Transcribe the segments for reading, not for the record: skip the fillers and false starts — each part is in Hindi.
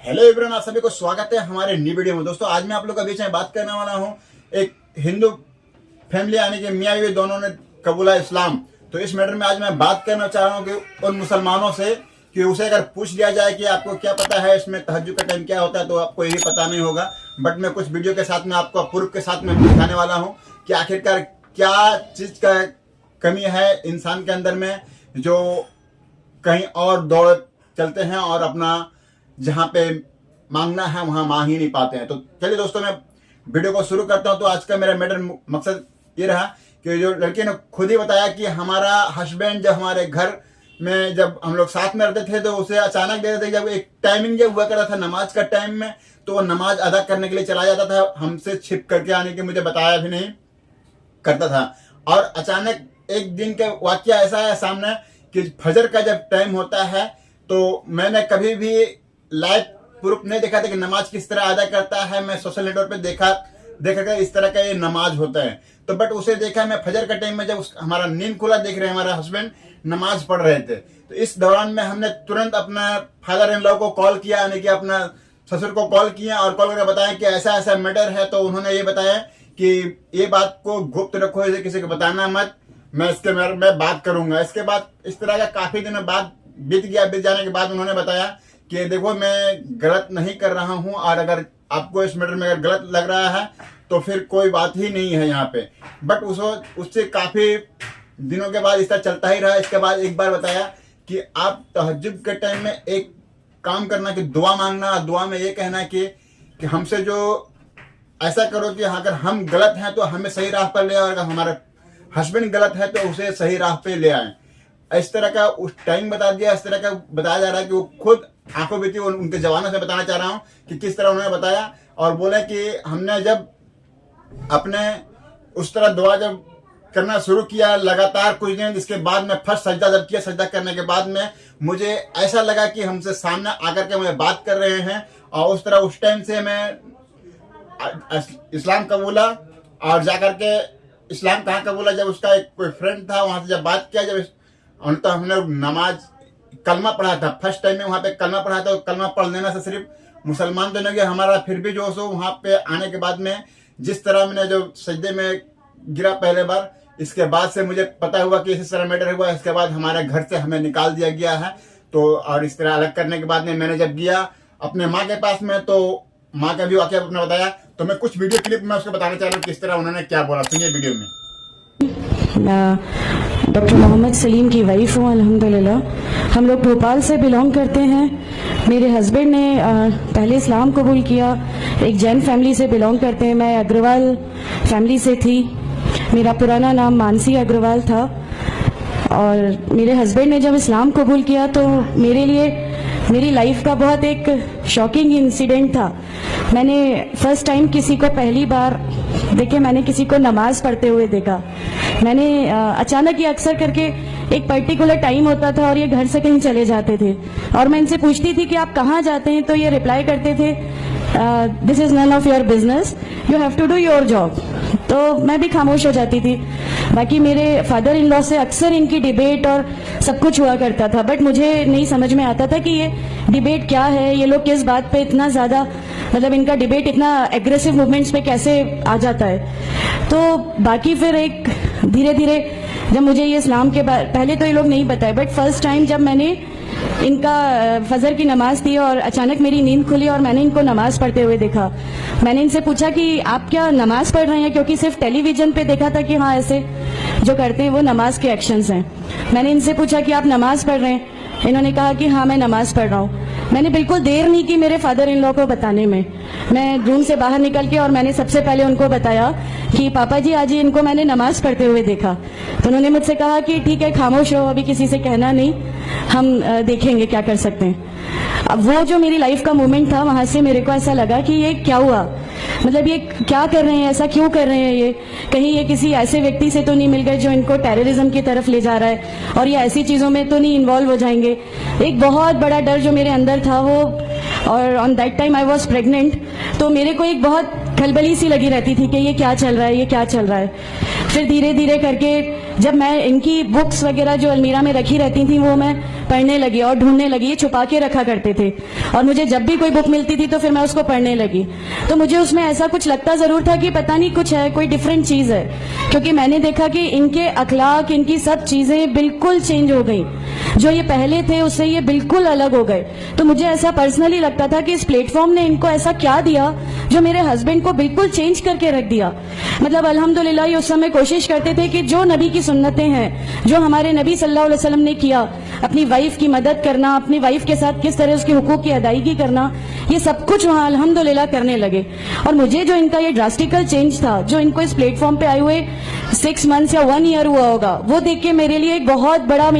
हेलो एवरीवन, आप सभी को स्वागत है हमारे न्यू वीडियो में। दोस्तों, आज मैं आप लोग के बीच में बात करने वाला हूं एक हिंदू फैमिली यानी कि मियाँ बीवी दोनों ने कबूला इस्लाम। तो इस मैटर में आज मैं बात करना चाह रहा हूं कि उन मुसलमानों से कि उसे अगर पूछ लिया जाए कि आपको क्या पता है इसमें तहज्जुद का टाइम क्या होता है, तो आपको यही पता नहीं होगा। बट मैं कुछ वीडियो के साथ में आपको प्रूफ के साथ में दिखाने वाला हूँ कि आखिरकार क्या चीज का कमी है इंसान के अंदर में, जो कहीं और दौड़ चलते हैं और अपना जहां पे मांगना है वहां मांग ही नहीं पाते हैं। तो चलिए दोस्तों, मैं वीडियो को शुरू करता हूं। तो आज का मेरा मैटर मकसद ये रहा कि जो लड़के ने खुद ही बताया कि हमारा हस्बैंड जब हमारे घर में जब हम लोग साथ में रहते थे तो उसे अचानक दे देते थे, जब एक टाइमिंग जब हुआ करता था नमाज का टाइम में, तो वो नमाज अदा करने के लिए चला जाता था, हमसे छिप करके, आने की मुझे बताया भी नहीं करता था। और अचानक एक दिन का वाकया ऐसा है सामने कि फजर का जब टाइम होता है तो मैंने कभी भी लाइव प्रूफ नहीं देखा था कि नमाज किस तरह अदा करता है। मैं सोशल नेटवर्क पे देखा कर इस तरह का ये नमाज होता है। तो बट उसे देखा मैं फजर का टाइम में, जब हमारा नींद खुला देख रहे हैं हमारा हस्बैंड नमाज पढ़ रहे थे। तो इस दौरान में हमने तुरंत अपना फादर इन लॉ को कॉल किया, यानी कि अपना ससुर को कॉल किया और कॉल करके बताया कि ऐसा ऐसा मैटर है। तो उन्होंने ये बताया कि ये बात को गुप्त रखो, इसे किसी को बताना मत, मैं इसके बारे में बात करूंगा। इसके बाद इस तरह का काफी दिनों बाद बीत जाने के बाद उन्होंने बताया कि देखो मैं गलत नहीं कर रहा हूं, और अगर आपको इस मैटर में अगर गलत लग रहा है तो फिर कोई बात ही नहीं है यहाँ पे। बट उससे काफी दिनों के बाद इस तरह चलता ही रहा। इसके बाद एक बार बताया कि आप तहज्जुद के टाइम में एक काम करना कि दुआ मांगना, दुआ में ये कहना कि हमसे जो ऐसा करो कि अगर हम गलत हैं तो हमें सही राह पर ले आओ, अगर हमारा हस्बैंड गलत है तो उसे सही राह पे ले आए। इस तरह का उस टाइम बता दिया। इस तरह का बताया जा रहा है कि वो खुद आंखों बीती उनके जवानों से बताना चाह रहा हूं कि किस तरह उन्होंने बताया। और बोले कि हमने जब अपने उस तरह दुआ जब करना शुरू किया लगातार कुछ दिन, इसके बाद में फर्स्ट सजदा जब किया, सजदा करने के बाद में मुझे ऐसा लगा कि हमसे सामने आकर के मुझे बात कर रहे हैं। और उस तरह उस टाइम से मैं इस्लाम कबूला, और जाकर के इस्लाम कहाँ कबूला, जब उसका एक कोई फ्रेंड था वहां से जब बात किया, जब तो हमने नमाज कलमा पढ़ा था। फर्स्ट टाइम में वहां पे कलमा पढ़ा था। कलमा पढ़ लेना से सिर्फ मुसलमान तो नहीं गया हमारा, फिर भी जो सो वहां पे आने के बाद में जिस तरह मैंने जो सजदे में गिरा पहले बार, इसके बाद से मुझे पता हुआ कि इस तरह मैटर हुआ। इसके बाद हमारे घर से हमें निकाल दिया गया है। तो और इस तरह अलग करने के बाद में मैंने जब गया अपने माँ के पास में, तो माँ का भी वाकया अपने बताया। तो मैं कुछ वीडियो क्लिप में उसको बताना चाह रहा हूँ किस तरह उन्होंने क्या बोला, सुनिए वीडियो में। डॉक्टर मोहम्मद सलीम की वाइफ हूँ अल्हम्दुलिल्लाह। हम लोग भोपाल से बिलोंग करते हैं। मेरे हस्बैंड ने पहले इस्लाम कबूल किया, एक जैन फैमिली से बिलोंग करते हैं। मैं अग्रवाल फैमिली से थी। मेरा पुराना नाम मानसी अग्रवाल था। और मेरे हस्बैंड ने जब इस्लाम कबूल किया तो मेरे लिए मेरी लाइफ का बहुत एक शॉकिंग इंसिडेंट था। मैंने फर्स्ट टाइम किसी को पहली बार देखे, मैंने किसी को नमाज पढ़ते हुए देखा। मैंने अचानक, ये अक्सर करके एक पर्टिकुलर टाइम होता था और ये घर से कहीं चले जाते थे, और मैं इनसे पूछती थी कि आप कहाँ जाते हैं, तो ये रिप्लाई करते थे this is none of your business, you have to do your job. तो मैं भी खामोश हो जाती थी। बाकी मेरे फादर इन लॉ से अक्सर इनकी डिबेट और सब कुछ हुआ करता था, बट मुझे नहीं समझ में आता था कि ये डिबेट क्या है, ये लोग किस बात पे इतना ज्यादा, मतलब इनका डिबेट इतना एग्रेसिव मूवमेंट्स पे कैसे आ जाता है। तो बाकी फिर एक धीरे धीरे जब मुझे ये इस्लाम के पहले तो ये लोग नहीं बताए, बट फर्स्ट टाइम जब मैंने इनका फजर की नमाज थी और अचानक मेरी नींद खुली और मैंने इनको नमाज पढ़ते हुए देखा। मैंने इनसे पूछा कि आप क्या नमाज पढ़ रहे हैं, क्योंकि सिर्फ टेलीविजन पे देखा था कि हाँ ऐसे जो करते हैं वो नमाज के एक्शंस हैं। मैंने इनसे पूछा कि आप नमाज पढ़ रहे हैं, इन्होंने कहा कि हाँ मैं नमाज पढ़ रहा हूँ। मैंने बिल्कुल देर नहीं की मेरे फादर इन लॉ को बताने में। मैं रूम से बाहर निकल के और मैंने सबसे पहले उनको बताया कि पापा जी आज ही इनको मैंने नमाज पढ़ते हुए देखा। तो उन्होंने मुझसे कहा कि ठीक है खामोश रहो, अभी किसी से कहना नहीं, हम देखेंगे क्या कर सकते हैं। अब वो जो मेरी लाइफ का मोमेंट था, वहां से मेरे को ऐसा लगा कि ये क्या हुआ, मतलब ये क्या कर रहे हैं, ऐसा क्यों कर रहे हैं, ये कहीं ये किसी ऐसे व्यक्ति से तो नहीं मिल गए जो इनको टेररिज्म की तरफ ले जा रहा है, और ये ऐसी चीजों में तो नहीं इन्वॉल्व हो जाएंगे। एक बहुत बड़ा डर जो मेरे अंदर था वो, और on that time I was pregnant, तो मेरे को एक बहुत खलबली सी लगी रहती थी कि ये क्या चल रहा है, ये क्या चल रहा है। फिर धीरे धीरे करके जब मैं इनकी बुक्स वगैरह जो अलमीरा में रखी रहती थी वो मैं पढ़ने लगी और ढूंढने लगी। ये छुपा के रखा करते थे और मुझे जब भी कोई बुक मिलती थी तो फिर मैं उसको पढ़ने लगी। तो मुझे उसमें ऐसा कुछ लगता जरूर था कि पता नहीं कुछ है, कोई डिफरेंट चीज है, क्योंकि मैंने देखा कि इनके अखलाक, इनकी सब चीजें बिल्कुल चेंज हो गई। जो ये पहले थे उससे ये बिल्कुल अलग हो गए। तो मुझे ऐसा पर्सनली लगता था कि इस प्लेटफॉर्म ने इनको ऐसा क्या दिया जो मेरे हस्बैंड को बिल्कुल चेंज करके रख दिया। मतलब अल्हम्दुलिल्लाह ये उस समय कोशिश करते थे कि जो नबी की सुन्नतें हैं, जो हमारे नबी सल्लल्लाहु अलैहि वसल्लम ने किया, अपनी वाइफ की मदद करना, अपनी वाइफ के साथ किस तरह उसके हुकूक की अदायगी करना, ये सब कुछ वहां अल्हम्दुलिल्लाह करने लगे। और मुझे जो इनका ये ड्रास्टिकल चेंज था, जो इनको इस प्लेटफॉर्म पे आए हुए 6 मंथ्स या 1 ईयर हुआ होगा, वो देख के मेरे लिए एक बहुत बड़ा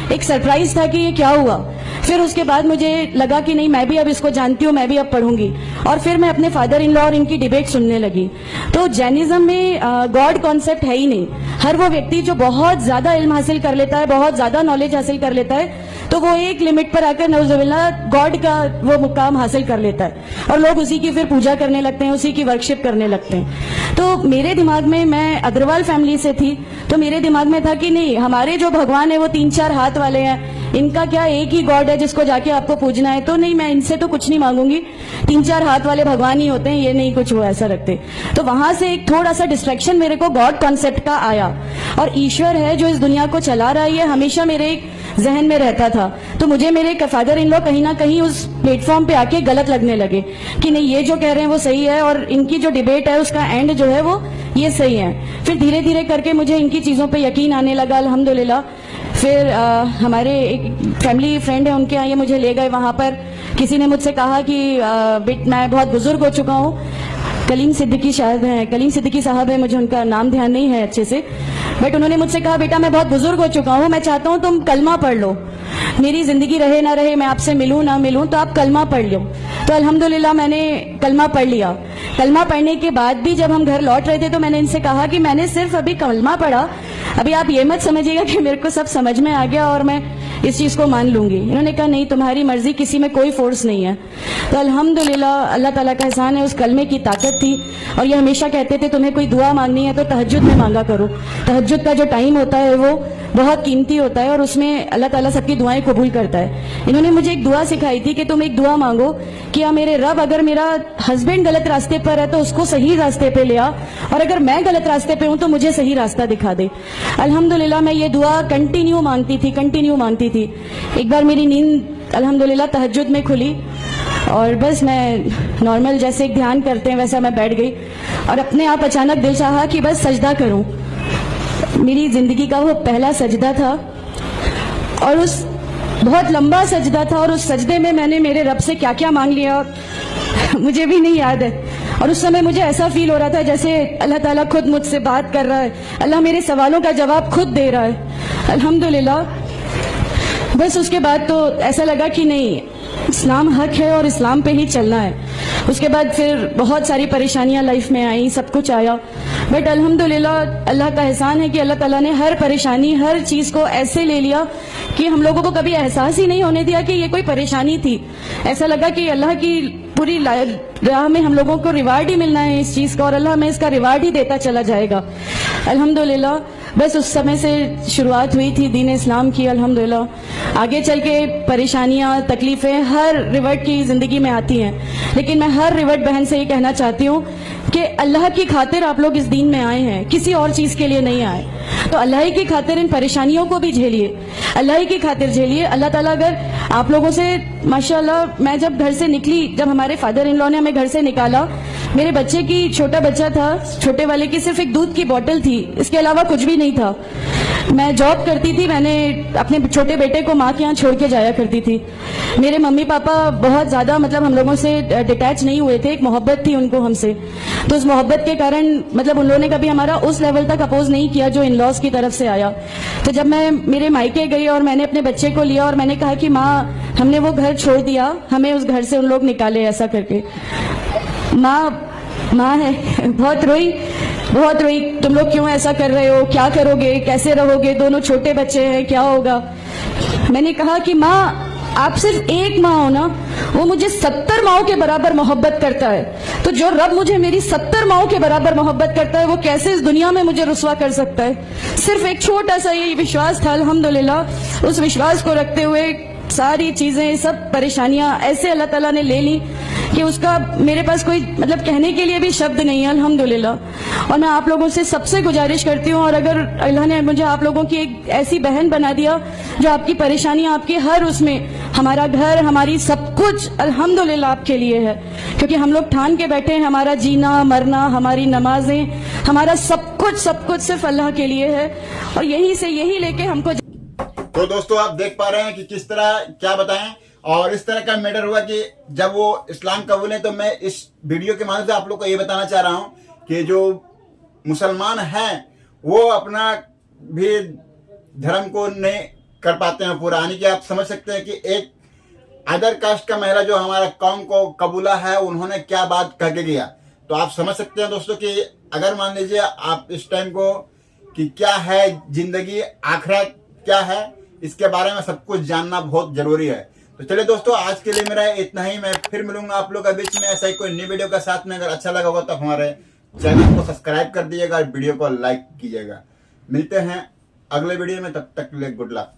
एक सरप्राइज था कि ये क्या हुआ। फिर उसके बाद मुझे लगा कि नहीं, मैं भी अब इसको जानती हूँ, मैं भी अब पढ़ूंगी। और फिर मैं अपने फादर इन लॉ और इनकी डिबेट सुनने लगी। तो जैनिज्म में गॉड कॉन्सेप्ट है ही नहीं। हर वो व्यक्ति जो बहुत ज्यादा इल्म हासिल कर लेता है, बहुत ज्यादा नॉलेज हासिल कर लेता है, तो वो एक लिमिट पर आकर नौजुबिल्लाह गॉड का वो मुकाम हासिल कर लेता है और लोग उसी की फिर पूजा करने लगते हैं, उसी की वर्कशिप करने लगते हैं। तो मेरे दिमाग में, मैं अग्रवाल फैमिली से थी, तो मेरे दिमाग में था कि नहीं, हमारे जो भगवान है वो 3-4 हाथ वाले हैं, इनका क्या एक ही गॉड है जिसको जाके आपको पूजना है। तो नहीं, मैं इनसे तो कुछ नहीं मांगूंगी, 3-4 हाथ वाले भगवान ही होते हैं, ये नहीं कुछ वो ऐसा रखते। तो वहां से एक थोड़ा सा डिस्ट्रैक्शन मेरे को गॉड कॉन्सेप्ट का आया। और ईश्वर है जो इस दुनिया को चला रहा है, ये हमेशा मेरे एक जहन में रहता था। तो मुझे मेरे फादर इन लॉ कहीं ना कहीं उस प्लेटफॉर्म पे आके गलत लगने लगे कि नहीं, ये जो कह रहे हैं वो सही है और इनकी जो डिबेट है उसका एंड जो है वो ये सही है। फिर धीरे धीरे करके मुझे इनकी चीजों पे यकीन आने लगा अल्हम्दुलिल्लाह। फिर हमारे एक फैमिली फ्रेंड है, उनके यहाँ ये मुझे ले गए। वहां पर किसी ने मुझसे कहा कि मैं बहुत बुजुर्ग हो चुका हूँ, कलीम सिद्दीकी शायद है, कलीम सिद्दीकी साहब है, मुझे उनका नाम ध्यान नहीं है अच्छे से, बट उन्होंने मुझसे कहा, बेटा मैं बहुत बुजुर्ग हो चुका हूँ, मैं चाहता हूँ तुम कलमा पढ़ लो, मेरी जिंदगी रहे ना रहे, मैं आपसे मिलूं ना मिलूं, तो आप कलमा पढ़ लो। तो अल्हम्दुलिल्लाह मैंने कलमा पढ़ लिया। कलमा पढ़ने के बाद भी जब हम घर लौट रहे थे तो मैंने इनसे कहा कि मैंने सिर्फ अभी कलमा पढ़ा, अभी आप ये मत समझिएगा कि मेरे को सब समझ में आ गया और मैं इस चीज को मान लूंगी। इन्होंने कहा नहीं, तुम्हारी मर्जी, किसी में कोई फोर्स नहीं है। तो अल्हम्दुलिल्लाह अल्लाह ताला का एहसान है, उस कलमे की ताकत थी। और ये हमेशा कहते थे तुम्हें कोई दुआ मांगनी है तो तहज्जुद में मांगा करो। तहज्जुद का जो टाइम होता है वो बहुत कीमती होता है और उसमें अल्लाह ताला सबकी दुआएं कबूल करता है। इन्होंने मुझे एक दुआ सिखाई थी कि तुम एक दुआ मांगो कि या मेरे रब, अगर मेरा हस्बैंड गलत रास्ते पर है तो उसको सही रास्ते पे ले आ, और अगर मैं गलत रास्ते पे हूं तो मुझे सही रास्ता दिखा दे। अल्हम्दुलिल्लाह मैं ये दुआ कंटिन्यू मांगती थी। एक बार मेरी नींद अल्हम्दुलिल्लाह तहज्जुद में खुली और बस मैं नॉर्मल जैसे एक ध्यान करते हैं वैसा मैं बैठ गई और अपने आप अचानक दिल चाहा कि बस सजदा करूं। मेरी जिंदगी का वो पहला सजदा था और उस बहुत लंबा सजदा था और उस सजदे में मैंने मेरे रब से क्या क्या मांग लिया मुझे भी नहीं याद है। और उस समय मुझे ऐसा फील हो रहा था जैसे अल्लाह ताला खुद मुझसे बात कर रहा है, अल्लाह मेरे सवालों का जवाब खुद दे रहा है अल्हम्दुलिल्लाह। बस उसके बाद तो ऐसा लगा कि नहीं, इस्लाम हक है और इस्लाम पे ही चलना है। उसके बाद फिर बहुत सारी परेशानियां लाइफ में आई, सब कुछ आया, बट अल्हम्दुलिल्लाह अल्लाह का एहसान है कि अल्लाह ताला ने हर परेशानी, हर चीज को ऐसे ले लिया कि हम लोगों को कभी एहसास ही नहीं होने दिया कि ये कोई परेशानी थी। ऐसा लगा कि अल्लाह की पूरी राह में हम लोगों को रिवार्ड ही मिलना है इस चीज का और अल्लाह हमें इसका रिवार्ड ही देता चला जाएगा अल्हम्दुलिल्लाह। बस उस समय से शुरुआत हुई थी दीन इस्लाम की अल्हम्दुलिल्लाह। आगे चल के परेशानियां, तकलीफें हर रिवर्ट की जिंदगी में आती हैं, लेकिन मैं हर रिवर्ट बहन से ये कहना चाहती हूँ कि अल्लाह की खातिर आप लोग इस दीन में आए हैं, किसी और चीज के लिए नहीं आए। तो अल्लाह ही की खातिर इन परेशानियों को भी झेलिए, अल्लाह ही की खातिर झेलिए। अल्लाह ताला अगर आप लोगों से, माशाल्लाह, मैं जब घर से निकली, जब हमारे फादर इन लॉ ने हमें घर से निकाला, मेरे बच्चे की, छोटा बच्चा था, छोटे वाले की सिर्फ एक दूध की बोतल थी, इसके अलावा कुछ भी नहीं था। मैं जॉब करती थी, मैंने अपने छोटे बेटे को माँ के यहाँ छोड़ के जाया करती थी। मेरे मम्मी पापा बहुत ज्यादा मतलब हम लोगों से डिटैच नहीं हुए थे, एक मोहब्बत थी उनको हमसे, तो उस मोहब्बत के कारण मतलब उन लोगों ने कभी हमारा उस लेवल तक अपोज नहीं किया जो इन लॉज की तरफ से आया। तो जब मैं मेरे मायके गई और मैंने अपने बच्चे को लिया और मैंने कहा कि माँ हमने वो घर छोड़ दिया, हमें उस घर से उन लोग निकाले, ऐसा करके माँ है बहुत रोई, तुम लोग क्यों ऐसा कर रहे हो, क्या करोगे, कैसे रहोगे, दोनों छोटे बच्चे हैं, क्या होगा। मैंने कहा कि माँ आप सिर्फ एक माँ हो ना, वो मुझे 70 माओं के बराबर मोहब्बत करता है। तो जो रब मुझे मेरी 70 माओं के बराबर मोहब्बत करता है, वो कैसे इस दुनिया में मुझे रुसवा कर सकता है। सिर्फ एक छोटा सा ये विश्वास था, अल्हम्दुलिल्लाह उस विश्वास को रखते हुए सारी चीजें, सब परेशानियां ऐसे अल्लाह ताला ने ले ली कि उसका मेरे पास कोई मतलब कहने के लिए भी शब्द नहीं है, अल्हम्दुलिल्लाह। और मैं आप लोगों से सबसे गुजारिश करती हूँ, और अगर अल्लाह ने मुझे आप लोगों की एक ऐसी बहन बना दिया जो आपकी परेशानियां, आपकी हर उसमें, हमारा घर, हमारी सब कुछ अल्हम्दुलिल्लाह आपके लिए है, क्योंकि हम लोग ठान के बैठे हैं, हमारा जीना मरना, हमारी नमाजें, हमारा सब कुछ सिर्फ अल्लाह के लिए है। और यहीं से यही लेके हमको। तो दोस्तों आप देख पा रहे हैं कि किस तरह क्या बताएं, और इस तरह का मैटर हुआ कि जब वो इस्लाम कबूल है, तो मैं इस वीडियो के माध्यम से आप लोग को ये बताना चाह रहा हूं कि जो मुसलमान हैं वो अपना भी धर्म को नहीं कर पाते हैं पूरा, यानी कि आप समझ सकते हैं कि एक अदर कास्ट का महिला जो हमारा कौम को कबूला है, उन्होंने क्या बात कह के गया। तो आप समझ सकते हैं दोस्तों कि अगर मान लीजिए आप इस टाइम को कि क्या है जिंदगी, आखिरत क्या है, इसके बारे में सब कुछ जानना बहुत जरूरी है। तो चलिए दोस्तों, आज के लिए मेरा इतना ही। मैं फिर मिलूंगा आप लोगों के बीच में ऐसा ही कोई नई वीडियो का साथ में। अगर अच्छा लगा होगा तो हमारे चैनल को सब्सक्राइब कर दीजिएगा और वीडियो को लाइक कीजिएगा। मिलते हैं अगले वीडियो में, तब तक के लिए गुड लक।